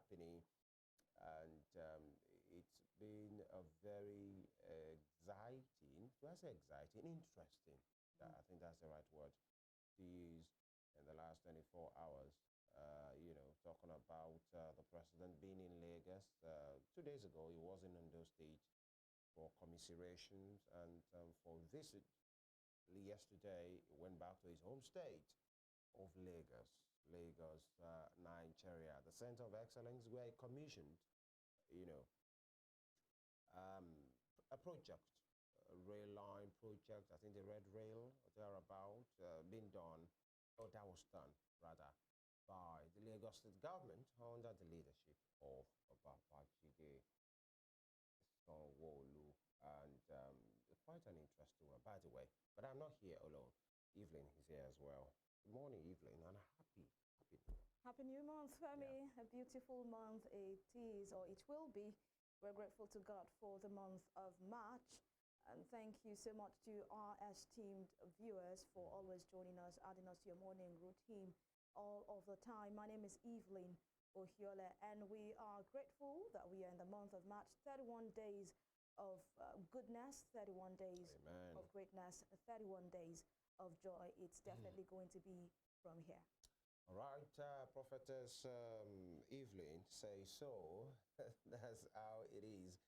happening, and it's been a very exciting, do I say exciting, interesting, I think that's the right word to use, in the last 24 hours. You know, talking about the president being in Lagos. 2 days ago, he was in Ondo State for commiserations and for visit. Yesterday, he went back to his home state of Lagos, Nigeria, the Center of Excellence, where he commissioned, you know, a project, a rail line project, I think the Red Rail, or thereabout, being done, or that was done, rather, by the Lagos State government under the leadership of Babajide Sanwo-Olu, and quite an interesting one, by the way. But I'm not here alone. Evelyn is here as well. Good morning, Evelyn, and happy Happy New Month, Femi. Yeah. A beautiful month it is, or it will be. We're grateful to God for the month of March. And thank you so much to our esteemed viewers for always joining us, adding us to your morning routine all of the time. My name is Evelyn Ohiolei, and we are grateful that we are in the month of March. 31 days of goodness, 31 days Amen. of greatness, 31 days of joy. It's definitely going to be from here. All right, Prophetess Evelyn says so. That's how it is.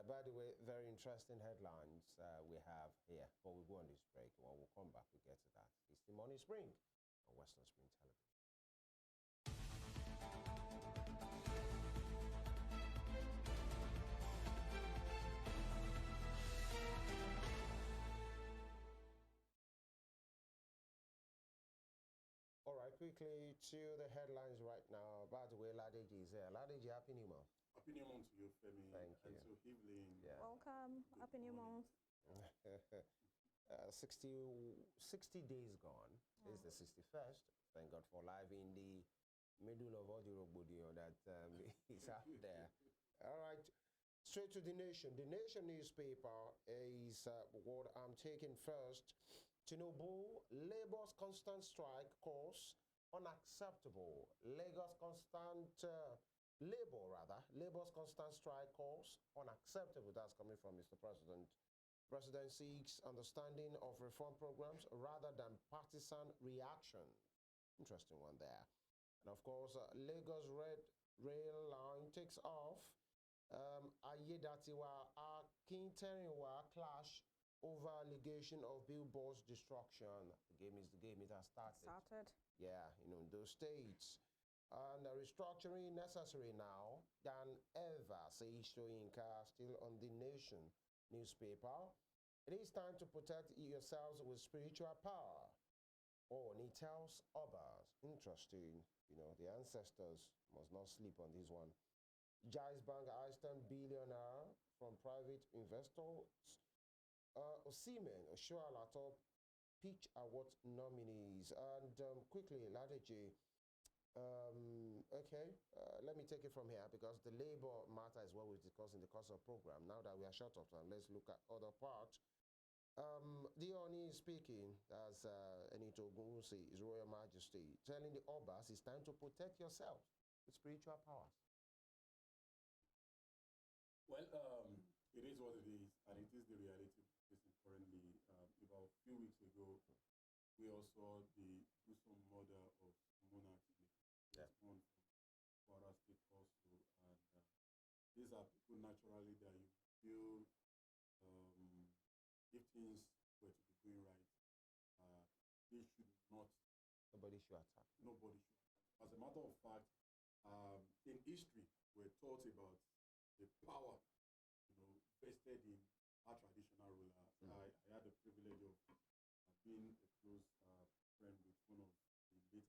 By the way, very interesting headlines we have here. But we'll go on this break. When we'll come back, we'll get to that. It's the Morning Spring on Western Spring Television. All right, quickly to the headlines right now. By the way, Ladeji is here. Ladeji, happy New Month. Happy New Month to you, Femi. Thank you. And to Evelyn. Yeah. Welcome. Happy New Month. 60 days gone. It's the 61st. Thank God for life in the middle of all the robodio that is out there. All right, straight to The Nation. The Nation newspaper is what I'm taking first. Tinubu, Labour's constant strike course unacceptable. Labour's constant strike course unacceptable. That's coming from Mr. President. President seeks understanding of reform programs rather than partisan reaction. Interesting one there. And of course, Lagos Red Rail line takes off. Ayedatiwa Akinteriwa clash over allegation of billboards destruction. The game is the game. It has started. Yeah, you know, in those states. And restructuring necessary now than ever, says Shoyinka, still on The Nation newspaper. It is time to protect yourselves with spiritual power. Oh, and he tells others, interesting, you know, the ancestors must not sleep on this one. Jais Bank eyes 10 billionaire from private investors. Osimhen, Oshoala pitch award nominees. And quickly, Ladeji, okay, let me take it from here because the labor matter is what we discussed in the course of the program. Now that we are short of time, let's look at other parts. The Oni is speaking, as Enito Ogunwusi, His Royal Majesty, telling the Obas it's time to protect yourselves with spiritual powers. Well, it is what it is, and it is the reality facing currently. About a few weeks ago, we all saw the gruesome murder of monarch one from Kwara State also, and these are people naturally that you feel if things were to be going right, they should not. Nobody should attack. Nobody should attack. As a matter of fact, in history, we're taught about the power, you know, vested in our traditional ruler. I had the privilege of being a close friend with one of the late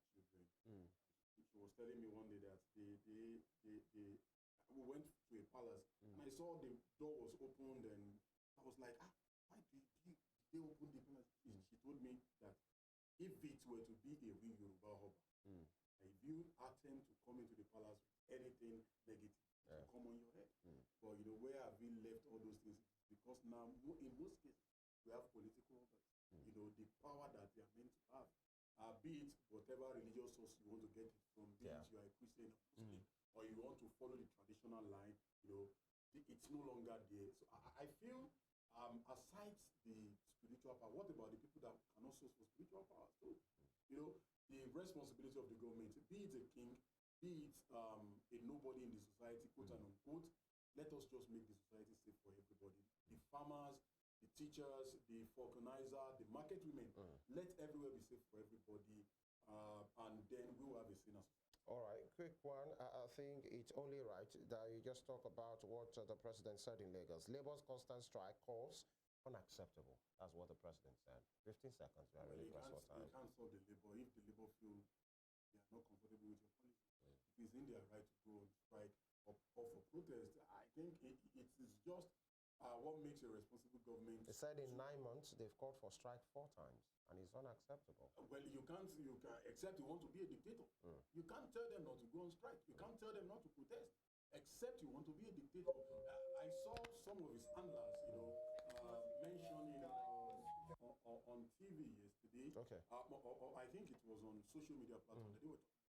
African children. She was telling me one day that we went to a palace and I saw the door was opened and I was like, why did they open the palace? She told me that if it were to be a real Yoruba hub, if you attempt to come into the palace with anything negative, it will come on your head. But you know, where have we left all those things? Because now, in most cases, we have political hubs. You know, the power that they are meant to have, be it whatever religious source you want to get it from, be it you are a Christian or Muslim, or you want to follow the traditional line, it's no longer there. So I feel, aside the spiritual power, what about the people that can also for spiritual power? So, the responsibility of the government, be it a king, be it a nobody in the society, quote and unquote, let us just make the society safe for everybody. The farmers, the teachers, the vulcanizer, the market women, let everywhere be safe for everybody, and then we will have a saner society. All right, quick one. I think it's only right that you just talk about what the president said in Lagos. Labor's constant strike calls unacceptable. That's what the president said. 15 seconds. We are really pressed for time. You can't solve the labor if the labor feel they are not comfortable with your policy. It is in their right to go on strike or for protest. I think it is just what makes a responsible government. They said in 9 months they've called for strike 4 times, and it's unacceptable. Well, you can't, except you want to be a dictator. You can't tell them not to go on strike. You can't tell them not to protest, except you want to be a dictator. I saw some of his handlers, mentioning on TV yesterday. Okay. Or I think it was on social media platform that they were talking about.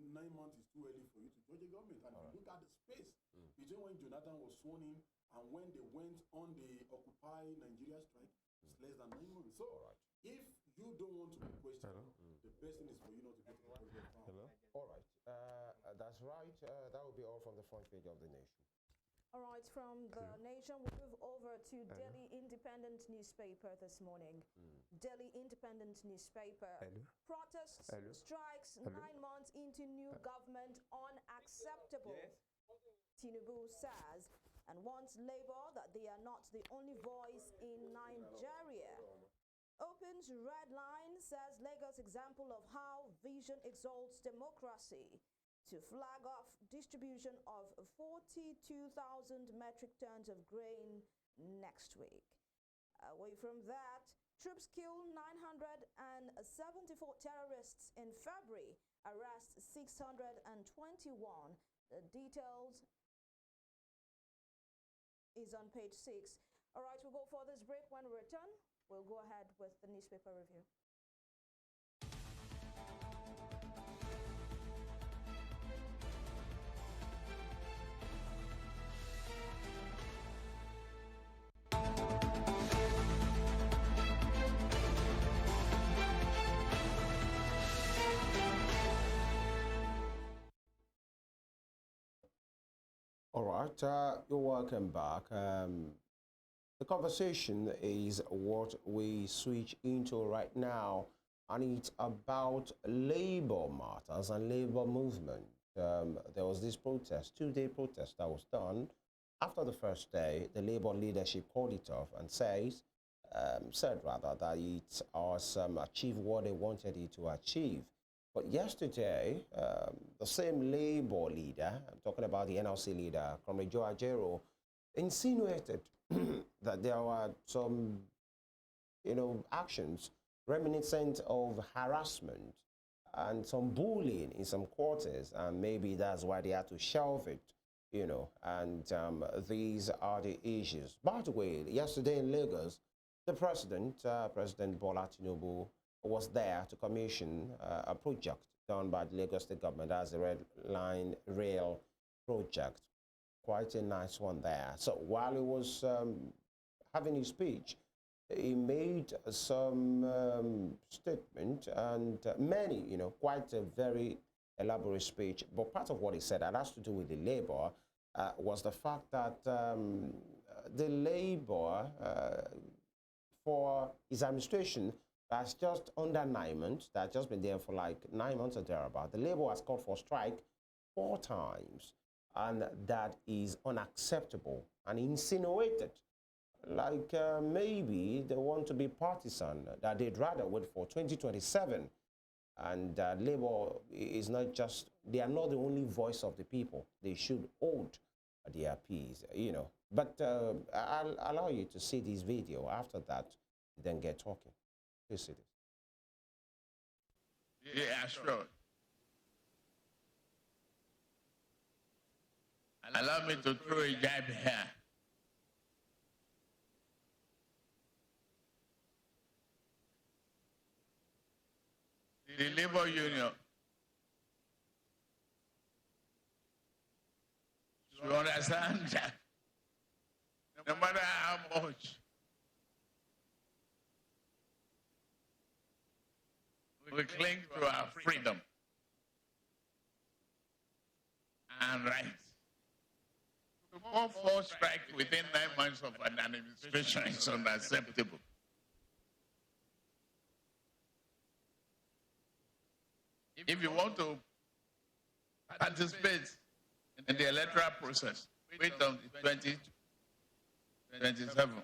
9 months is too early for you to judge a government. And if you look at the space between when Jonathan was sworn in and when they went on the Occupy Nigeria strike, it's less than 9 months. So if you don't want to be questioned, the best thing is for you not to get to the president. All right. That's right. That will be all from the front page of the Nation. All right, from the Nation, we move over to Delhi Independent newspaper this morning. Delhi Independent newspaper. Protests, strikes, 9 months into new government, unacceptable. Tinubu says, and wants Labour that they are not the only voice in Nigeria. Opens red line, says Lagos example of how vision exalts democracy. To flag off distribution of 42,000 metric tons of grain next week. Away from that, troops kill 974 terrorists in February, arrest 621. The details is on page 6. All right, we'll go for this break. When we return, we'll go ahead with the newspaper review. All right, you're welcome back. The conversation is what we switch into right now, and it's about labor matters and labor movement. There was this protest, 2-day protest that was done. After the first day, the labor leadership called it off and said that it has achieved what they wanted it to achieve. But yesterday, the same labor leader, I'm talking about the NLC leader, Comrade Joe Ajero, insinuated that there were some, actions reminiscent of harassment and some bullying in some quarters, and maybe that's why they had to shelve it, and these are the issues. By the way, yesterday in Lagos, the President Bola Tinubu, was there to commission a project done by the Lagos State government as the Red Line Rail project. Quite a nice one there. So while he was having his speech, he made some statement and many, quite a very elaborate speech. But part of what he said that has to do with the labor was the fact that the labor for his administration that's just under 9 months, that's just been there for like 9 months or thereabout. The labor has called for strike 4 times, and that is unacceptable and insinuated. Like maybe they want to be partisan, that they'd rather wait for 2027. And labor is not just, they are not the only voice of the people. They should hold their peace, But I'll allow you to see this video. After that, then get talking. Please see this. Yeah, sure. Allow me to throw a jab here. The labor union You understand that no matter how much we cling to our freedom and rights, to call for strike within 9 months of an administration is unacceptable. If you want to participate in the electoral process, wait until 2027.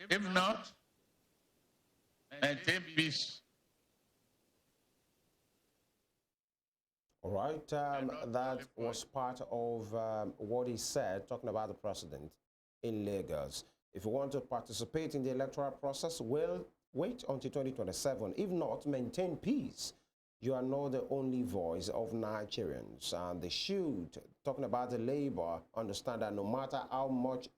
If not, maintain peace. All right, that was part of what he said, talking about the president in Lagos. If you want to participate in the electoral process, well, wait until 2027. If not, maintain peace. You are not the only voice of Nigerians, and they should, talking about the labor, understand that no matter how much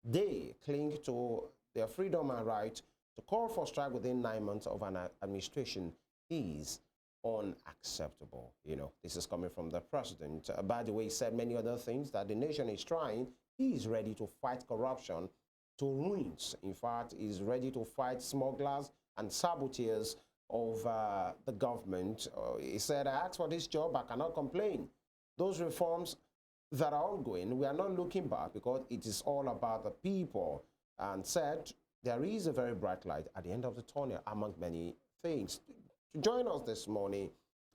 they cling to their freedom and right to call for strike within 9 months of an administration is unacceptable. You know, this is coming from the president. By the way, he said many other things that the nation is trying. He is ready to fight corruption to ruins. In fact, he's ready to fight smugglers and saboteurs of the government. He said, I asked for this job, I cannot complain. Those reforms that are ongoing, we are not looking back because it is all about the people. And said, there is a very bright light at the end of the tunnel, among many things. To join us this morning,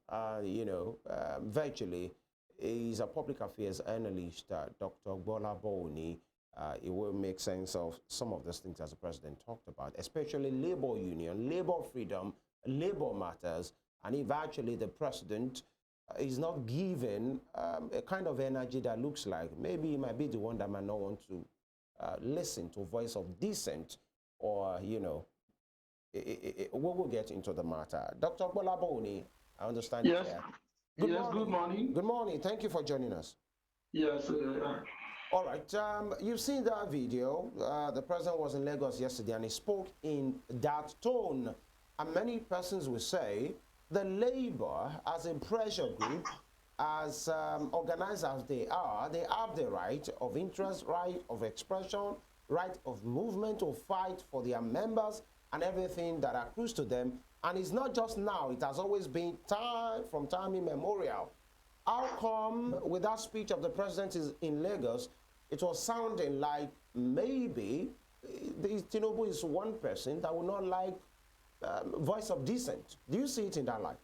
virtually, is a public affairs analyst, Dr. Gbolabo. It will make sense of some of those things as the president talked about, especially labor union, labor freedom, labor matters, and if actually the president is not given a kind of energy that looks like maybe he might be the one that might not want to listen to voice of dissent, or, we will get into the matter. Dr. Gbolabo, I understand. Yes. Good morning. Good morning. Thank you for joining us. Yes. All right. You've seen that video. The president was in Lagos yesterday and he spoke in that tone. And many persons will say the labor, as a pressure group, as organized as they have the right of interest, right of expression, right of movement to fight for their members and everything that accrues to them. And it's not just now, it has always been from time immemorial. How come with that speech of the president in Lagos, it was sounding like maybe Tinubu is one person that would not like voice of dissent? Do you see it in that light?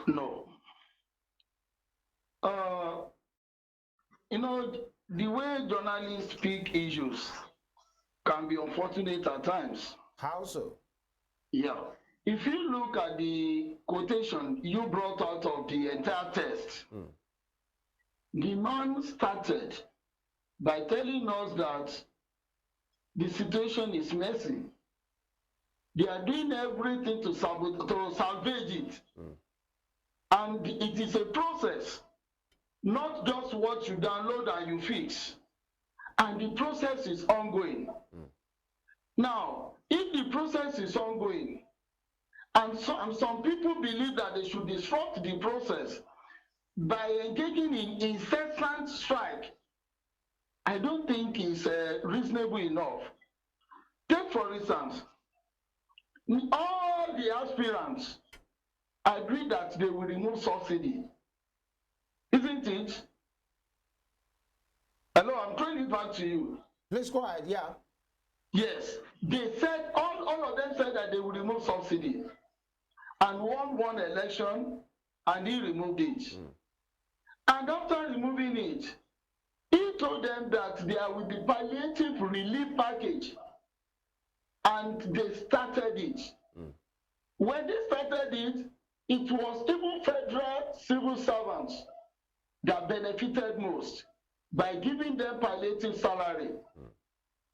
No. The way journalists pick issues can be unfortunate at times. How so? Yeah. If you look at the quotation you brought out of the entire text, the man started by telling us that the situation is messy. They are doing everything to salvage it. And it is a process, not just what you download and you fix. And the process is ongoing. Now, if the process is ongoing, and some people believe that they should disrupt the process by engaging in incessant strike, I don't think it's reasonable enough. Take, for instance, all the aspirants agree that they will remove subsidy. Isn't it? Hello, I'm throwing it back to you. Please go ahead, yeah. Yes, they said, all of them said that they will remove subsidy. And won election, and he removed it. And after removing it, he told them that there will be palliative relief package. And they started it. When they started it, it was even federal civil servants that benefited most by giving them palliative salary.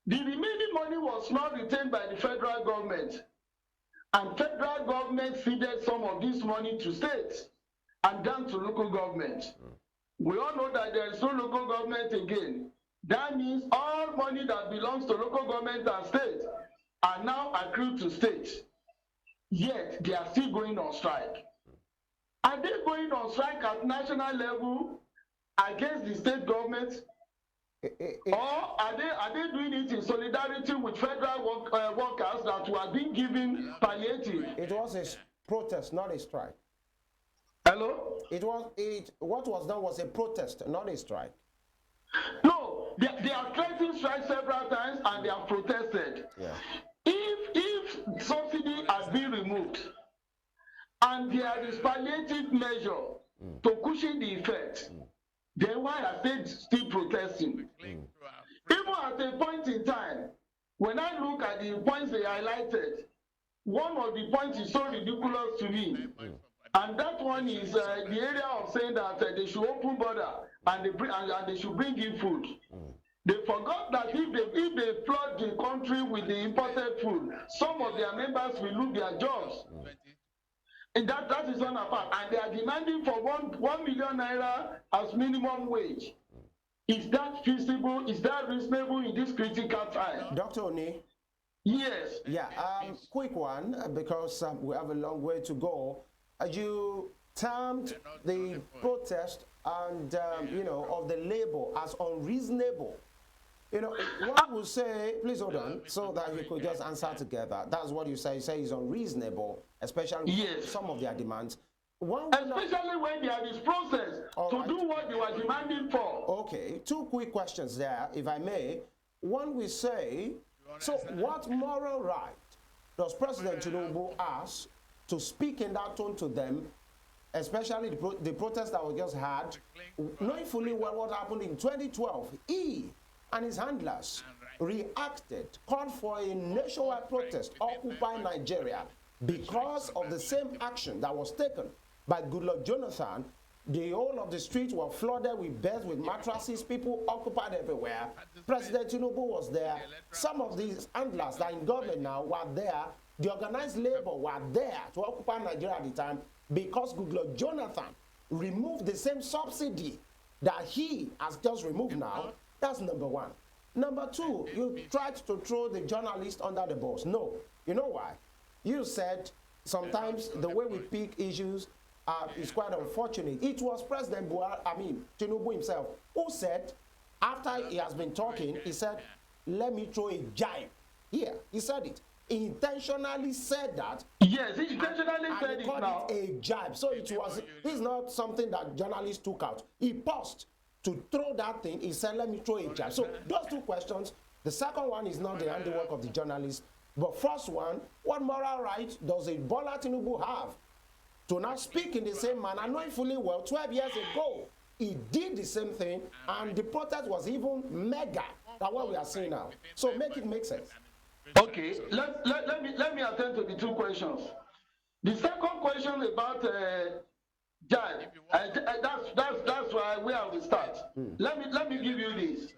The remaining money was not retained by the federal government. And federal government feeded some of this money to states and down to local government. We all know that there is no local government again. That means all money that belongs to local government and states are now accrued to states. yet they are still going on strike. Are they going on strike at national level against the state government? Or are they doing it in solidarity with federal workers that were being given palliative? It was a protest, not a strike. Hello? What was done was a protest, not a strike. No, they are threatening strike several times and they have protested. Yeah. If subsidy has been removed and there is palliative measure to cushion the effect, then why are they still protesting? Even at a point in time, when I look at the points they highlighted, one of the points is so ridiculous to me. And that one is the area of saying that they should open border and they should bring in food. They forgot that if they flood the country with the imported food, some of their members will lose their jobs. And that is on apart. And they are demanding for 1 million naira as minimum wage. Is that feasible? Is that reasonable in this critical time? Dr. Oni? Yes. Yeah, quick one, because we have a long way to go. You termed the protest and, of the labor as unreasonable. One would say, please hold on, so that you could just answer together. That's what you say. You say it's unreasonable, especially some of their demands. Especially when there is process to do what they were demanding for. Okay, two quick questions there, if I may. One will say, so what moral right does President Tinubu ask to speak in that tone to them, especially the protest that we just had, knowing fully well what happened in 2012? He and his handlers reacted, called for a nationwide protest, Occupy Nigeria, because of the same action that was taken by Goodluck Jonathan. The whole of the streets were flooded with beds, with mattresses, people occupied everywhere. President Tinubu was there. Some of these handlers that are in government now were there. The organized labor were there to occupy Nigeria at the time because Goodluck Jonathan removed the same subsidy that he has just removed now. That's number one. Number two, you tried to throw the journalist under the bus. No. You know why? You said sometimes the way we pick issues is quite unfortunate. It was President Tinubu himself who said, after he has been talking, he said, let me throw a jibe. Here, he said it. He intentionally said that. Yes, he intentionally said it now. A jibe. So it's not something that journalists took out. He paused to throw that thing. He said, let me throw a jibe. So those two questions. The second one is not the handiwork of the journalist. But first one, what moral right does a Bola Tinubu have to now speak in the same manner, knowing fully well 12 years ago he did the same thing and the protest was even mega than what we are seeing now? So make it make sense. Okay, let me attend to the two questions. The second question about Jai, that's where I will start. Let me give you this.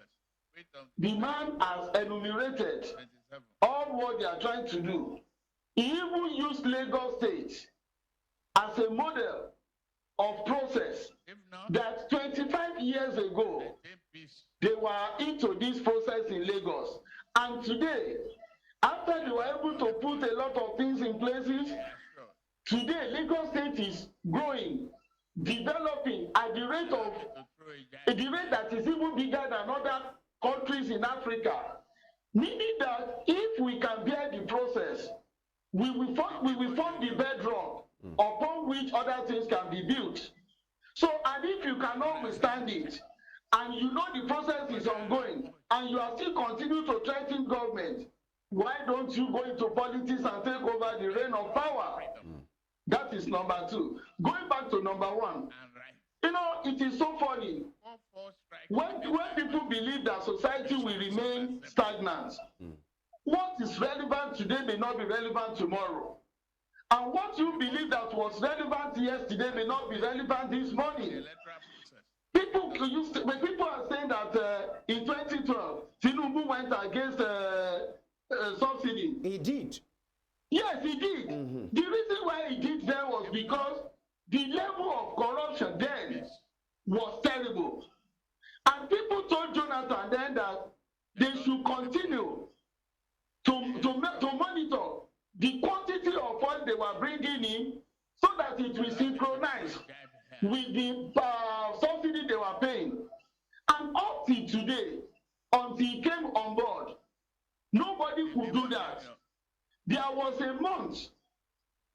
The man has enumerated all what they are trying to do. He even used Lagos State as a model of process that 25 years ago they were into this process in Lagos. And today, after they were able to put a lot of things in places, today Lagos State is growing, developing at the rate that is even bigger than other countries in Africa. Meaning that if we can bear the process, we will form the bedrock upon which other things can be built. So, and if you cannot withstand it, and you know the process is ongoing, and you are still continue to threaten government, why don't you go into politics and take over the reign of power? That is number two. Going back to number one, it is so funny. When people believe that society will remain stagnant, what is relevant today may not be relevant tomorrow. And what you believe that was relevant yesterday may not be relevant this morning. People are saying that in 2012, Tinubu went against subsidy. He did. Yes, he did. The reason why he did that was because the level of corruption then was terrible. And people told Jonathan then that they should continue to monitor the quantity of oil they were bringing in so that it will synchronize with the subsidy they were paying. And up till today, until he came on board, nobody could do that. There was a month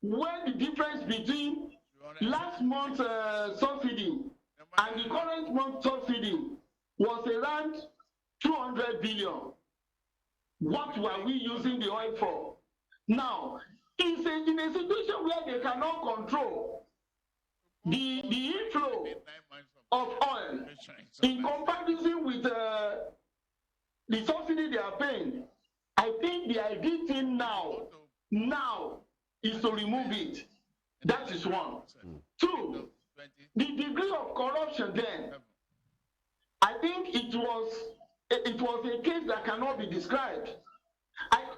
when the difference between last month's subsidy and the current month's subsidy was around 200 billion. What were we using the oil for? Now, it's in a situation where they cannot control the inflow of oil in comparison with the subsidy they are paying. I think the ideal thing now is to remove it. That is one. Two, the degree of corruption then, I think it was a case that cannot be described.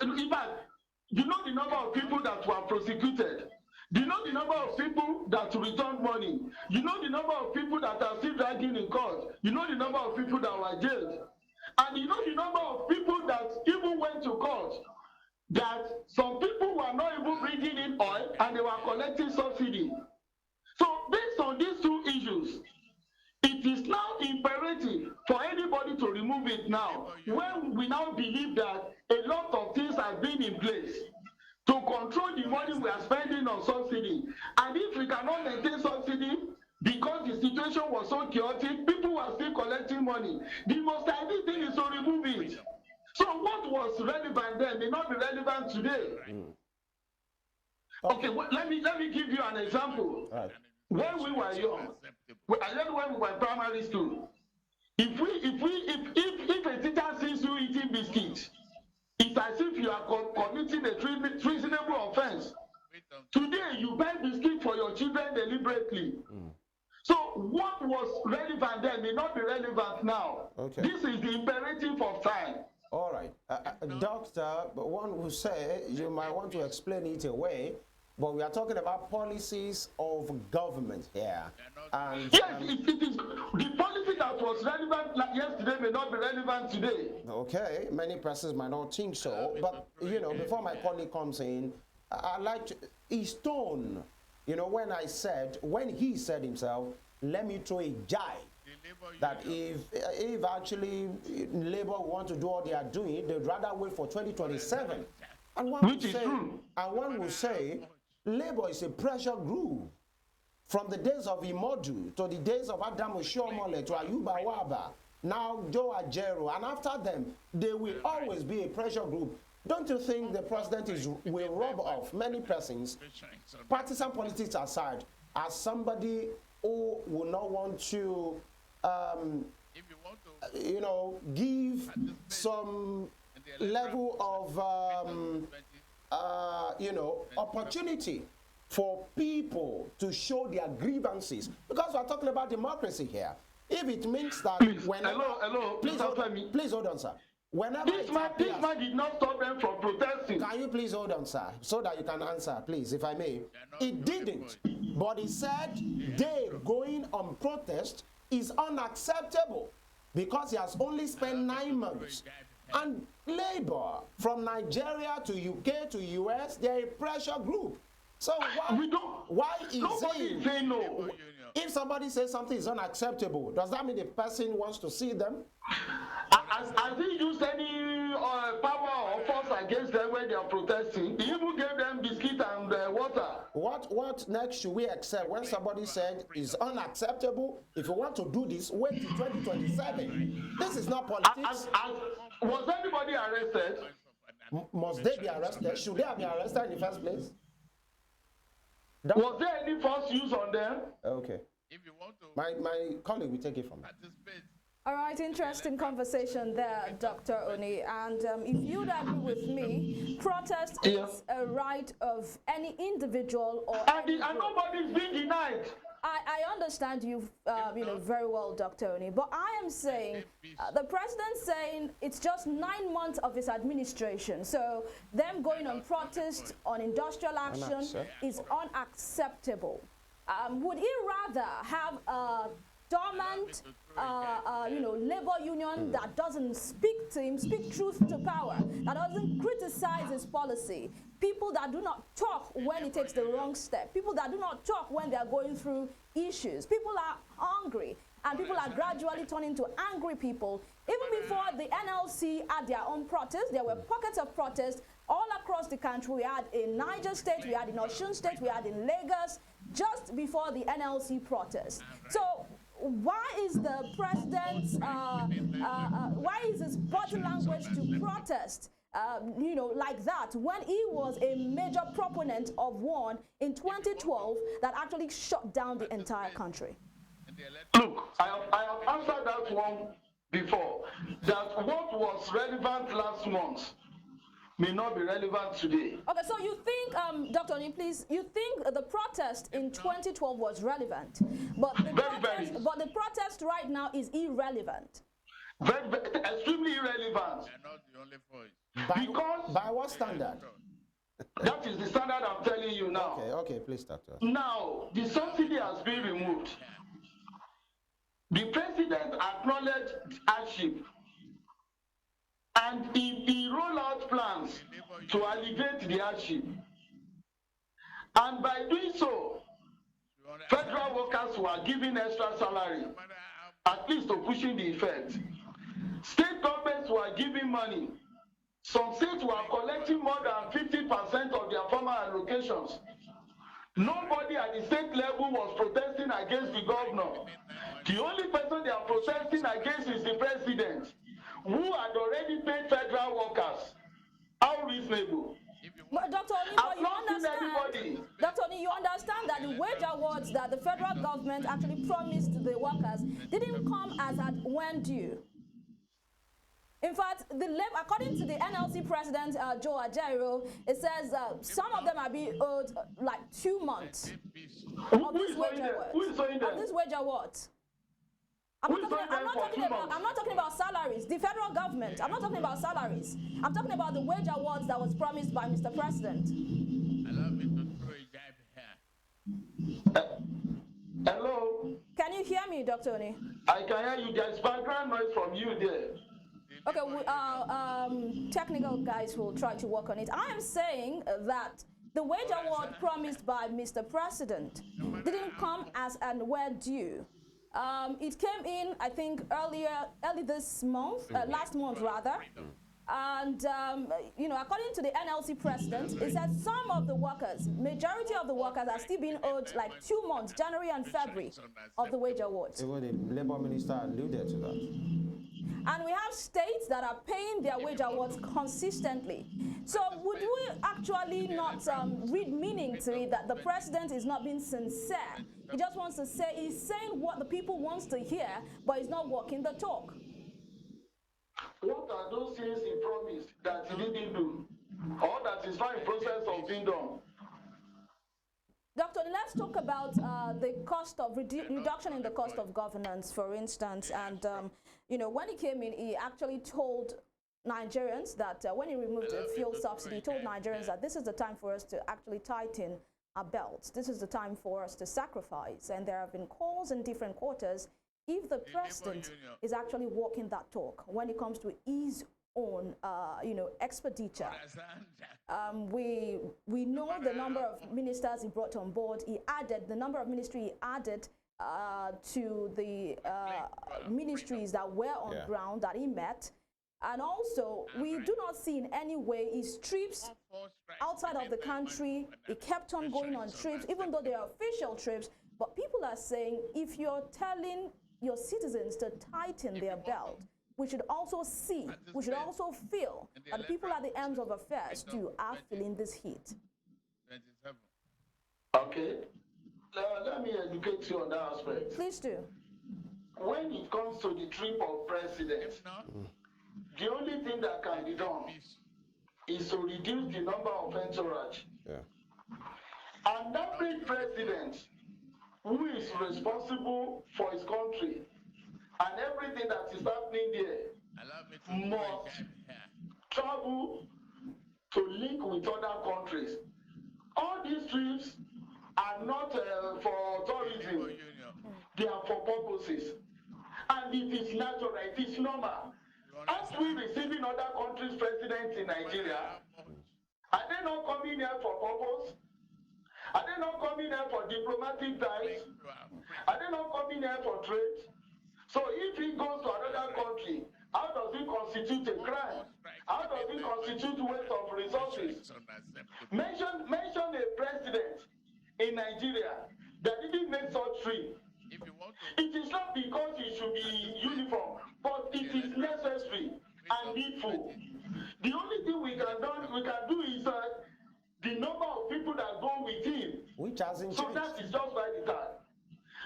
In fact, you know the number of people that were prosecuted. Do you know the number of people that returned money? You know the number of people that are still dragging in court. You know the number of people that were jailed. And you know the number of people that even went to court, that some people were not even bringing in oil and they were collecting subsidy. So based on these two issues, it is now imperative for anybody to remove it now, when we now believe that a lot of things have been in place to control the money we are spending on subsidy. And if we cannot maintain subsidy because the situation was so chaotic, people were still collecting money. The most ideal thing is to remove it. So what was relevant then may not be relevant today. Okay, well, let me give you an example. Right. When we were young, I don't know when we were in primary school, if a teacher sees you eating biscuits, it's as if you are committing a treasonable offense. Today, you buy biscuits for your children deliberately. So what was relevant then may not be relevant now. Okay. This is the imperative of time. All right. Doctor, one will say you might want to explain it away, but we are talking about policies of government here. And, yes, it is. The policy that was relevant like yesterday may not be relevant today. Okay, many persons might not think so, but, you know, before my colleague comes in, I'd like to, his tone, you know, when he said himself, let me throw a jibe, that if actually Labour want to do what they are doing, they'd rather wait for 2027. And one will say, Labour is a pressure group. From the days of Imodu to the days of Adam Oshomole to Ayuba Waba, now Joe Ajero, and after them, they will always be a pressure group. Don't you think the president will rub off many persons, partisan politics aside, as somebody who will not want to, you know, give some level of, you know, opportunity for people to show their grievances? Because we're talking about democracy here. If it means that please hold on, sir. Whenever this man did not stop them from protesting. Can you please hold on, sir, so that you can answer, please, if I may? It didn't, but he said they going on protest is unacceptable because he has only spent 9 months. And Labour, from Nigeria to UK to US, they're a pressure group. So why is say no? If somebody says something is unacceptable, does that mean the person wants to see them? Has he used any power or force against them when they are protesting? He even gave them biscuit and water. What next should we accept when somebody said is unacceptable? If you want to do this, wait till 2027. This is not politics. Was anybody arrested? Must they be arrested? Should they have been arrested in the first place? Was there any force used on them? Okay. If you want to, my colleague will take it from me. All right, interesting conversation there, Dr. Oni. And if you'd agree with me, protest is a right of any individual or and nobody's being denied. I understand you, you know, very well, Dr. Oni, but I am saying the president saying it's just 9 months of his administration, so them going on protest on industrial action is unacceptable. Would he rather have a dormant, you know, labor union that doesn't speak to him, speak truth to power, that doesn't criticize his policy, people that do not talk when he takes the wrong step, people that do not talk when they are going through issues, people are hungry, and people are gradually turning to angry people. Even before the NLC had their own protests, there were pockets of protest all across the country. We had in Niger State, we had in Osun State, we had in Lagos, just before the NLC protest. So why is the president's, why is his body language to protest, you know, like that, when he was a major proponent of one in 2012 that actually shut down the entire country? Look, I have answered that one before, that what was relevant last month may not be relevant today. Okay, so you think, Dr. Oni, please, you think the protest in 2012 was relevant, but the protest right now is irrelevant? Very, extremely irrelevant. They're not the only voice. Because by what standard? That is the standard I'm telling you now. Okay, please start. Now, the subsidy has been removed. The president acknowledged hardship, and he rolled out plans to alleviate the hardship. And by doing so, federal workers were given extra salary, at least to pushing the effect. State governments were giving money. Some states were collecting more than 50% of their former allocations. Nobody at the state level was protesting against the governor. The only person they are protesting against is the president, who had already paid federal workers. How reasonable? But Dr. Oni, Dr. Oni, you understand that the wage awards that the federal government actually promised the workers didn't come as at when due. In fact, according to the NLC president, Joe Ajaero, it says some of them are being owed like 2 months of these wage awards. Who is saying that? Of these wage awards. I'm not talking about salaries. The federal government. I'm not talking about salaries. I'm talking about the wage awards that was promised by Mr. President. Allow me to throw a jab here. Hello? Can you hear me, Dr. Oni? I can hear you. There's background noise from you there. Okay, technical guys will try to work on it. I am saying that the wage award promised by Mr. President didn't come as and were due. It came in, I think, early this month, last month rather. And, you know, according to the NLC president, it said some of the workers, majority of the workers are still being owed like 2 months, January and February, of the wage awards. Even the labor minister alluded to that. And we have states that are paying their wage awards consistently. So would we actually not read meaning to it that the president is not being sincere? He just wants to say, he's saying what the people wants to hear, but he's not walking the talk. What are those things he promised that he didn't do? Or that is not in process of being done? Doctor, let's talk about the cost of reduction in the cost of governance, for instance. And, you know, when he came in, he actually told Nigerians that when he removed the fuel subsidy, he told Nigerians that this is the time for us to actually tighten our belts. This is the time for us to sacrifice. And there have been calls in different quarters if the president is actually walking that talk when it comes to his own, you know, expenditure. We know the number of ministers he brought on board. He added the number of ministry he added to the ministries that were on ground that he met. And also, we do not see in any way his trips outside of the country. He kept on going on trips, even though they are official trips. But people are saying, if you're telling your citizens to tighten their belt, we should also see, we should also feel that the people at the ends of affairs too are feeling this heat. Okay. Let me educate you on that aspect. Please do. When it comes to the trip of presidents, the only thing that can be done is to reduce the number of entourage. And every president who is responsible for his country and everything that is happening there must travel to link with other countries. All these trips are not for tourism, they are for purposes. And it is natural, it is normal Aren't we receiving other countries' presidents in Nigeria? Are they not coming here for purpose? Are they not coming here for diplomatic ties? Are they not coming here for trade? So if he goes to another country, how does it constitute a crime? How does it constitute waste of resources? Mention a president in Nigeria that didn't make such trip. It is not because it should be uniform, but it is necessary and needful. The only thing we can do is the number of people that go with him. Which hasn't so changed. That is just by the time.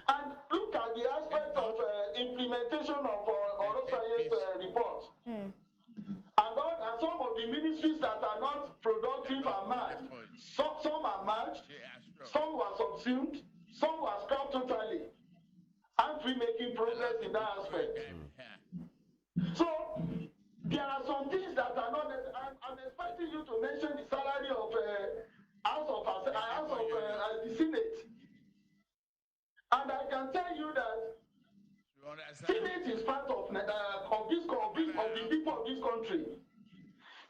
And look at the aspect of implementation of Orosaye's report. And some of the ministries that are not productive are merged. Some are merged, some were subsumed, some were scrapped totally. Aren't we making progress in that aspect? So there are some things that are not. I'm expecting you to mention the salary of House of the Senate, and I can tell you that Senate is part of the people of this country.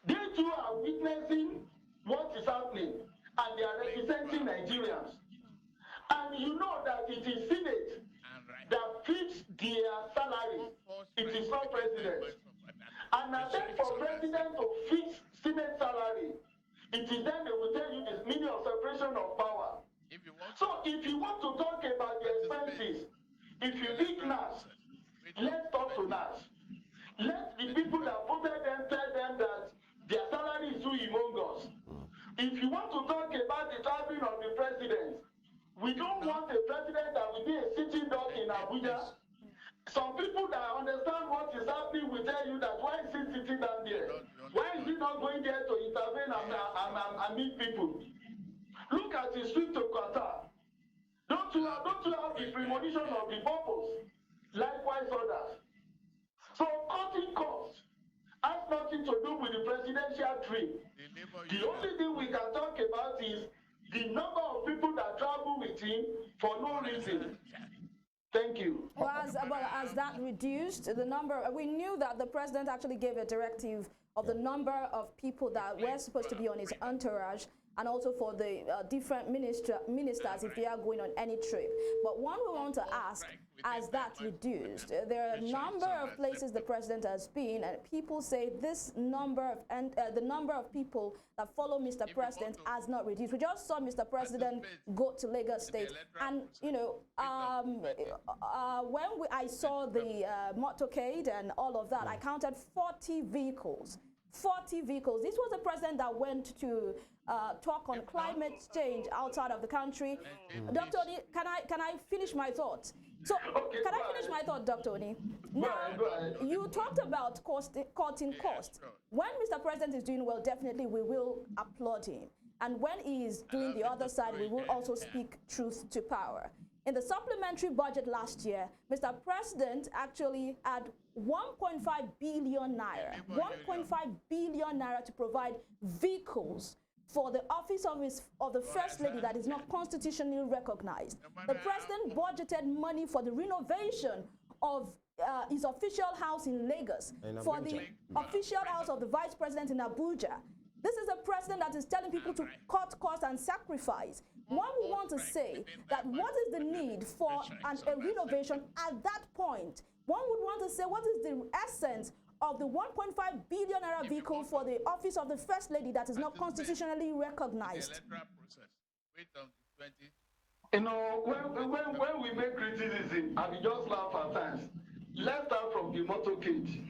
They too are witnessing what is happening, and they are representing Nigerians. And you know that it is Senate that fix their salary. It is not president. And then for president to fix Senate salary, it is then they will tell you this meaning of separation of power. So if you want to talk about the expenses, if you need NAS, let's talk to NAS. Let the people that voted them tell them that their salary is too humongous. If you want to talk about the traveling of the president, we don't want a president that will be a sitting duck in Abuja. Some people that understand what is happening will tell you that why is he sitting down there? Why is he not going there to intervene and meet people? Look at his trip to Qatar. Don't you have the premonition of the purpose? Likewise others. So cutting costs has nothing to do with the presidential trip. The only thing we can talk about is the number of people that travel with him for no reason. Thank you. Well, as that reduced, the number, we knew that the president actually gave a directive of the number of people that were supposed to be on his entourage, and also for the different ministers if they are going on any trip. But one we want to ask, as that reduced, there are a number of places the president has been, and people say this number of, the number of people that follow Mr. President has not reduced. We just saw Mr. President go to Lagos State, and you know, when I saw the motorcade and all of that, I counted 40 vehicles. 40 vehicles. This was a president that went to talk on climate change outside of the country. Dr. Oni, can I finish my thought? So, can I finish my thought, Dr. Oni? Now, you talked about cutting costs. When Mr. President is doing well, definitely we will applaud him. And when he is doing the other side, we will also speak truth to power. In the supplementary budget last year, Mr. President actually had 1.5 billion naira, 1.5 billion naira to provide vehicles for the office of the First Lady that is not constitutionally recognized. The President budgeted money for the renovation of his official house in Lagos, for the official house of the Vice President in Abuja. This is a president that is telling people to cut costs and sacrifice. One would want to say that what is the need for a renovation at that point? One would want to say what is the essence of the 1.5 billion naira vehicle for the office of the First Lady that is not constitutionally recognized? You know, when we make criticism, and we just laugh at times, let's start from the motorcade.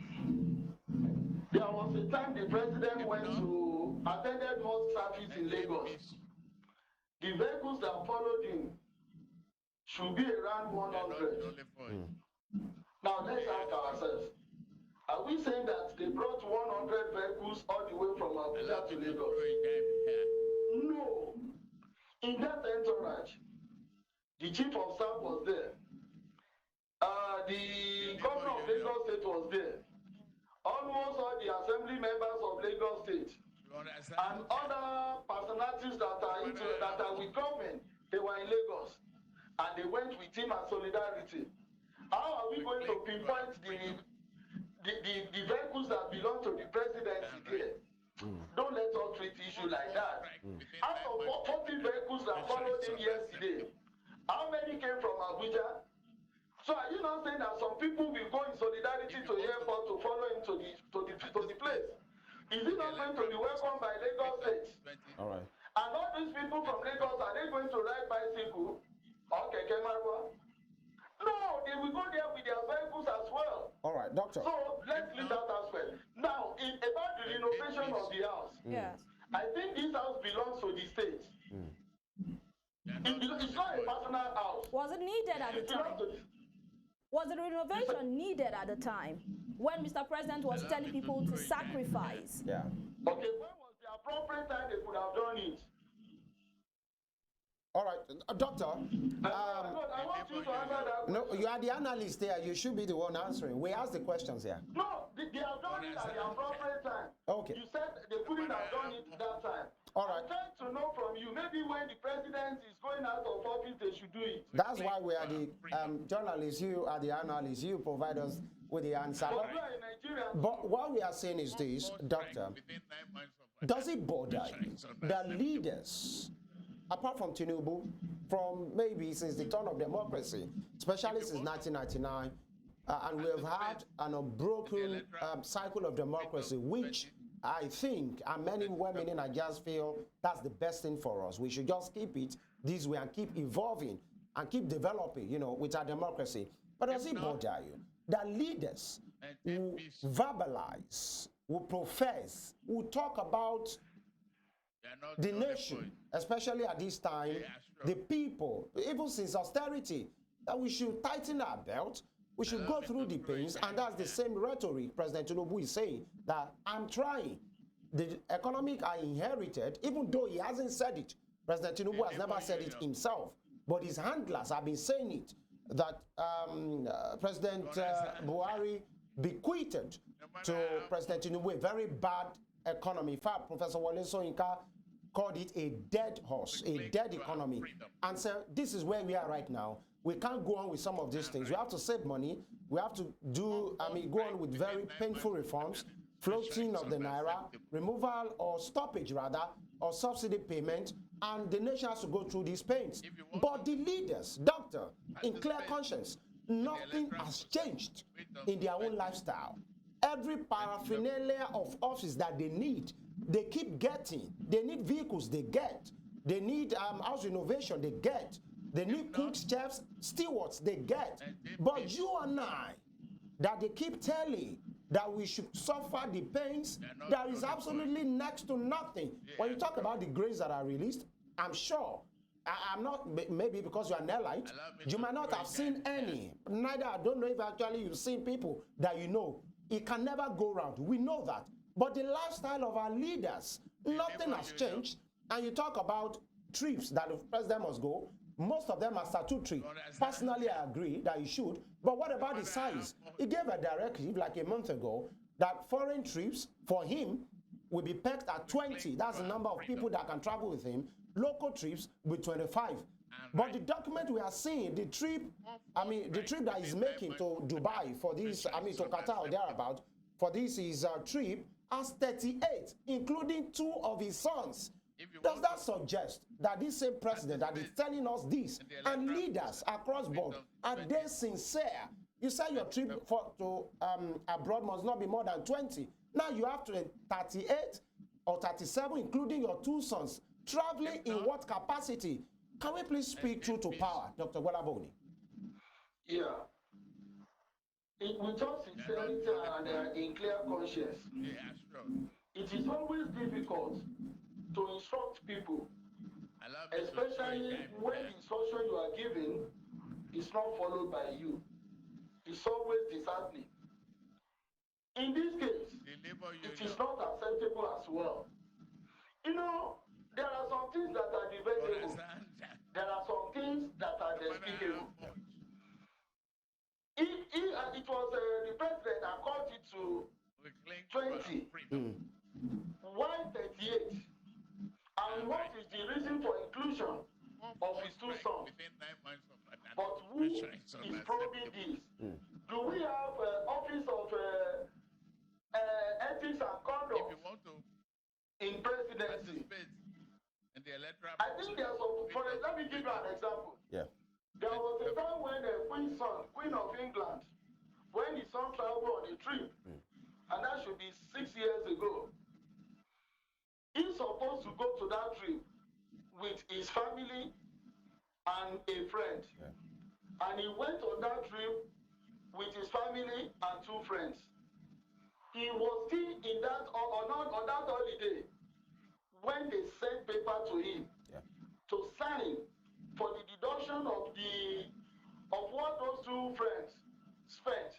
There was a time the president went to attended most traffic in Lagos. The vehicles that followed him should be around 100. Now let's ask ourselves, are we saying that they brought 100 vehicles all the way from Abuja to Lagos? No. In that entourage, the chief of staff was there. The governor of Lagos State was there. Almost all the assembly members of Lagos State and other personalities that are with government, they were in Lagos, and they went with him as solidarity. How are we going to pinpoint the vehicles that belong to the presidency there. Don't let us treat issue like that. Out of 40 vehicles that followed him yesterday, how many came from Abuja? So are you not saying that some people will go in solidarity to the airport to follow him to the place? Is it not going to be welcomed by Lagos State? All right. And all these people from Lagos, are they going to ride bicycle or keke marwa? No, they will go there with their vehicles as well. All right, doctor. So let's leave that aspect. Now, about the renovation of the house, Yes. I think this house belongs to the state. It's not a personal house. Was it needed at the time? Was the renovation needed at the time when Mr. President was telling people to sacrifice? Yeah. Okay, when was the appropriate time they could have done it? All right, doctor. I want you to answer that question. No, you are the analyst there. You should be the one answering. We ask the questions here. No, they have done it at the appropriate time. Okay. You said they couldn't have done it that time. All right. I'm trying to know from you, maybe when the president is going out of office, they should do it. That's why we are the journalists. You are the analysts. You provide us with the answer. But we are in Nigeria. But what we are saying is this, doctor. Does it bother you that leaders, apart from Tinubu, from maybe since the turn of democracy, especially since 1999, and we have had an unbroken cycle of democracy, which I think, and many women in Nigeria feel that's the best thing for us. We should just keep it this way and keep evolving and keep developing, with our democracy. But does it bother you that leaders who verbalize, who profess, who talk about the nation, especially at this time, the people, even since austerity, that we should tighten our belt, we should go through the pains, and that's the same rhetoric President Tinubu is saying, that I'm trying. The economic I inherited, even though he hasn't said it, President Tinubu has never said it himself, but his handlers have been saying it, that President Buhari bequeathed to President Tinubu a very bad economy. In fact, Professor Wole Soyinka called it a dead horse, a dead economy. And so this is where we are right now. We can't go on with some of these things. We have to save money. We have to go on with very painful reforms, floating of the naira, removal or stoppage rather, or subsidy payment, and the nation has to go through these pains. But the leaders, doctor, in clear conscience, nothing has changed in their own lifestyle. Every paraphernalia of office that they need, they keep getting. They need vehicles, they get. They need house renovation, they get. They need cooks, chefs, stewards, they get. But you and I, that they keep telling that we should suffer the pains, there is absolutely next to nothing. When you talk about the grades that are released, I'm sure, I'm not, maybe because you're an elite, you might not have seen any. Neither, I don't know if actually you've seen people that you know. It can never go round. We know that. But the lifestyle of our leaders, nothing has changed. And you talk about trips that the president must go. Most of them are statutory. Personally, I agree that he should. But what about the size? He gave a directive like a month ago that foreign trips for him will be pegged at 20. That's the number of people that can travel with him. Local trips with 25. But the document we are seeing, the trip that he's making to Dubai for this, to Qatar or thereabout, for this is trip, has 38, including 2 of his sons. Does that suggest that this same president that is telling us this, and leaders across board, are they sincere? You say your trip to abroad must not be more than 20. Now you have to 38 or 37, including your 2 sons. Traveling in what capacity? Can we please speak truth to power, Dr. Gbolabo? Yeah. With all sincerity and in clear conscience, it is always difficult to instruct people, especially when the instruction you are giving is not followed by you. It's always disheartening. In this case, it is not acceptable as well. There are some things that are debatable. There are some things that are despicable. It was the president that called it to 20. Why 38? And what is the reason for inclusion of his 2 sons? But who is probing this? Do we have office of ethics and conduct if you want to in presidency. In the electoral I think there's let me give you an example. Yeah. There was a time when the Queen's son, Queen of England, when his son traveled on a trip, and that should be 6 years ago, he's supposed to go to that trip with his family and a friend. Yeah. And he went on that trip with his family and 2 friends. He was still in that on that holiday when they sent paper to him to sign for the deduction of what those 2 friends spent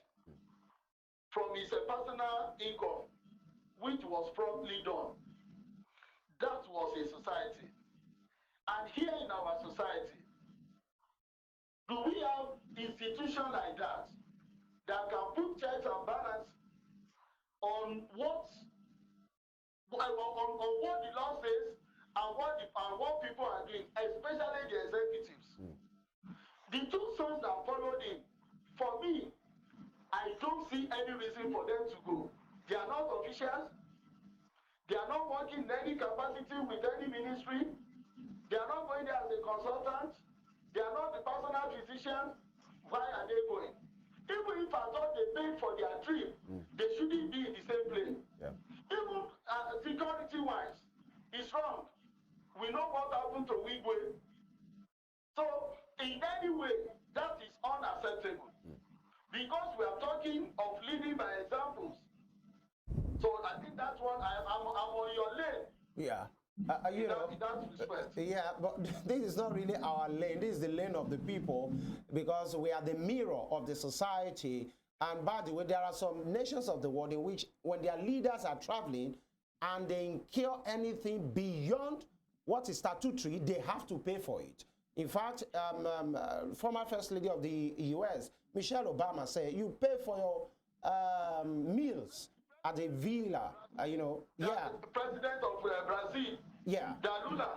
from his personal income, which was promptly done. That was a society. And here in our society, do we have institutions like that can put checks and balance on what the law says and what people are doing, especially the executives? The 2 sons that followed him, for me, I don't see any reason for them to go. They are not officials. They are not working in any capacity with any ministry. They are not going there as a consultant. They are not the personal physician. Why are they going? Even if I thought they paid for their trip, they shouldn't be in the same place. Yeah. Even security-wise, it's wrong. We know what happened to Wigwe. So, in any way, that is unacceptable. Because we are talking of leading by examples. So, I think that's what I'm on your lane. Yeah. You know, yeah, but this is not really our lane. This is the lane of the people, because we are the mirror of the society. And by the way, there are some nations of the world in which when their leaders are traveling and they incur anything beyond what is statutory, they have to pay for it. In fact, former First Lady of the US, Michelle Obama, said, you pay for your meals at a villa, you know. Yeah. The president of Brazil, yeah, Lula,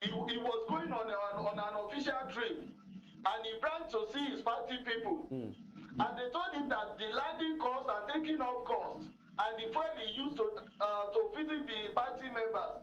he was going on an official trip, and he ran to see his party people. And they told him that the landing costs are taking off costs, and the fuel he used to visit the party members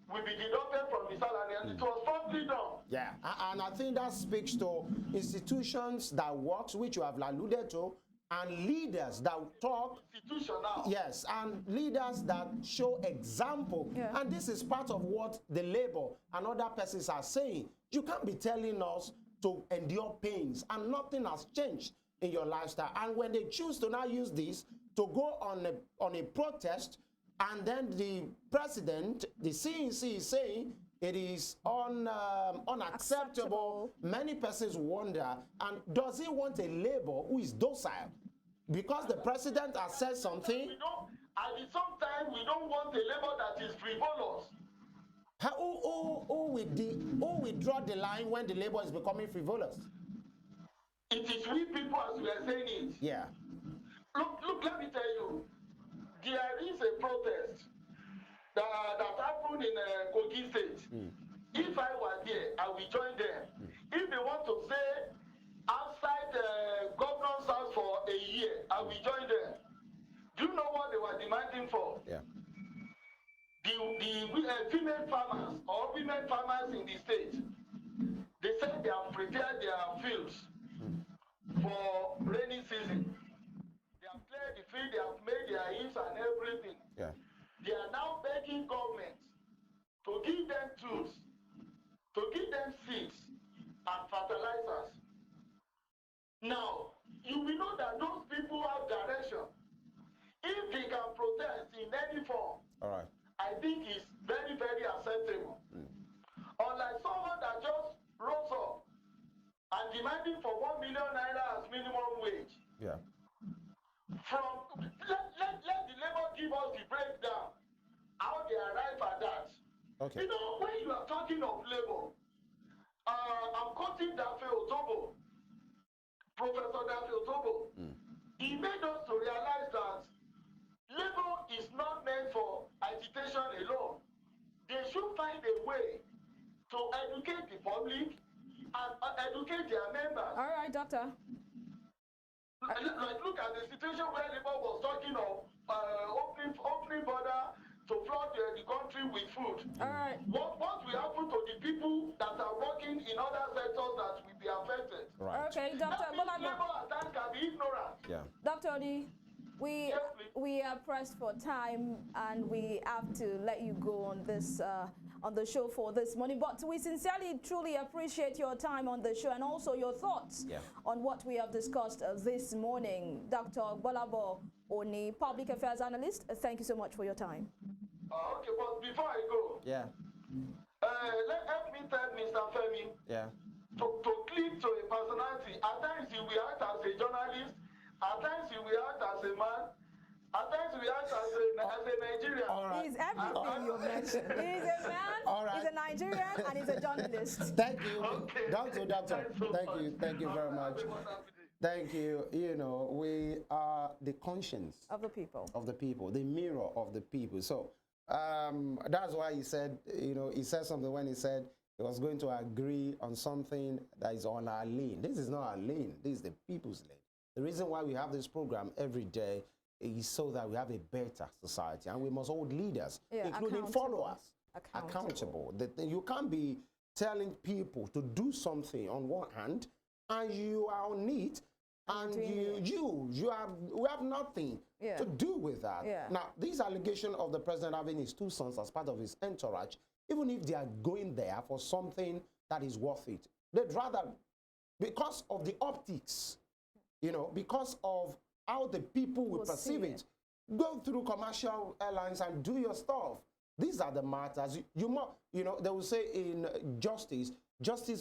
will be deducted from the salary, and it was promptly done. Yeah, and I think that speaks to institutions that works, which you have alluded to, and leaders that talk. Institutional. Yes, and leaders that show example. Yeah. And this is part of what the labor and other persons are saying. You can't be telling us to endure pains, and nothing has changed in your lifestyle. And when they choose to now use this to go on a protest, and then the president, the CNC, is saying it is unacceptable. Many persons wonder, and does he want a labor who is docile? Because the president has said something. At the same time, we don't want a labor that is frivolous. Who will draw the line when the labor is becoming frivolous? It is we people, as we are saying it. Yeah. Look, let me tell you. There is a protest that happened in Kogi State. If I were there, I will join them. If they want to stay outside the governor's house for a year, I will join them. Do you know what they were demanding for? Yeah. The female farmers or women farmers in the state, they said they have prepared their fields for rainy season. They have cleared the field, they have made their heaps and everything. Yeah. They are now begging government to give them tools, to give them seeds and fertilizers. Now, you will know that those people have direction. If they can protest in any form, all right, I think it's very, very acceptable. Unlike someone that just rose up and demanding for 1 million naira as minimum wage. Yeah. Let the labor give us the breakdown, how they arrive at that. Okay. You know, when you are talking of labor, I'm quoting Dafe Otobo, Professor Dafe Otobo. He made us to realize that labor is not meant for agitation alone. They should find a way to educate the public and educate their members. All right, doctor. Like, look at the situation where labor was talking of opening border to flood the country with food. All right. What will happen to the people that are working in other sectors that will be affected? Right. Okay, Dr. Gbolabo. Labor attack can be ignorant. Yeah. Dr. Odi, we are pressed for time and we have to let you go on this on the show for this morning. But we sincerely, truly appreciate your time on the show and also your thoughts on what we have discussed this morning. Dr. Gbolabo Oni, Public Affairs Analyst, thank you so much for your time. Okay, but before I go, let me tell Mr. Femi to click to a personality. At times he will act as a journalist, at times he will act as a man, at times he will act as a Nigerian. Right. He's everything you mentioned. He's a man, he's a Nigerian, and he's a journalist. Thank you. Okay. Doctor. Thank you very much. Thank you. You know, we are the conscience of the people. The mirror of the people. So that's why he said, he said something when he said he was going to agree on something that is on our lane. This is not our lane. This is the people's lane. The reason why we have this program every day is so that we have a better society, and we must hold leaders, including followers, accountable. You can't be telling people to do something on one hand, and you are on it, and we have nothing to do with that. Now, this allegation of the president having his two sons as part of his entourage, even if they are going there for something that is worth it, they'd rather, because of the optics, because of how the people will perceive it, go through commercial airlines and do your stuff. These are the matters. They will say in justice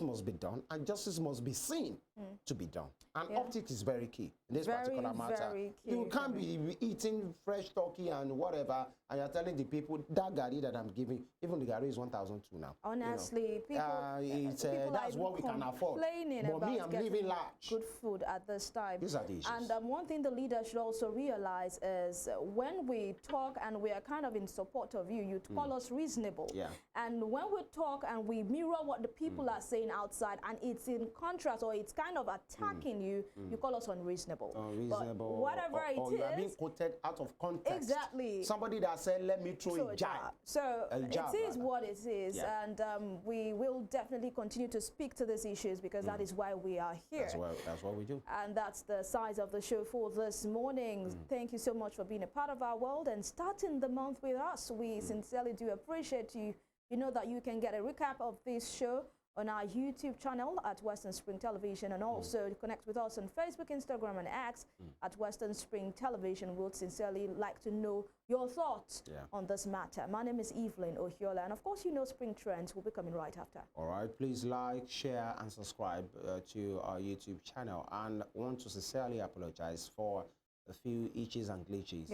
must be done and justice must be seen to be done. And optics is very key in this particular matter. You can't be eating fresh turkey and whatever, and you're telling the people that gari that I'm giving, even the gari is 1,200 now. Honestly, people that's what we can afford. But me, I'm living large. Good food at this time. These are the issues. And one thing the leaders should also realize is when we talk and we are kind of in support of you, you call us reasonable. And when we talk and we mirror what the people are saying outside, and it's in contrast or it's kind of attacking you, you call us unreasonable. Unreasonable. But whatever it is, you are being quoted out of context. Exactly. Somebody that said, "Let me throw a jab." So it is what it is, and we will definitely continue to speak to these issues because that is why we are here. That's what we do. And that's the size of the show for this morning. Thank you so much for being a part of our world and starting the month with us. We sincerely do appreciate you. You know that you can get a recap of this show on our YouTube channel at Western Spring Television, and also connect with us on Facebook, Instagram, and X at Western Spring Television. We'd sincerely like to know your thoughts on this matter. My name is Evelyn Ohiolei, and of course, Spring Trends will be coming right after. All right, please like, share, and subscribe to our YouTube channel. And I want to sincerely apologize for a few itches and glitches.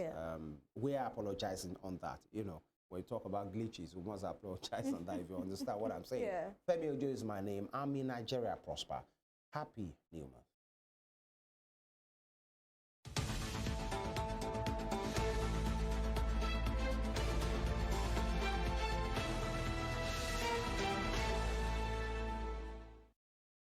We are apologizing on that, When we talk about glitches, we must apologize on that, if you understand what I'm saying. Femi Ojo is my name. I'm in Nigeria Prosper. Happy New Month.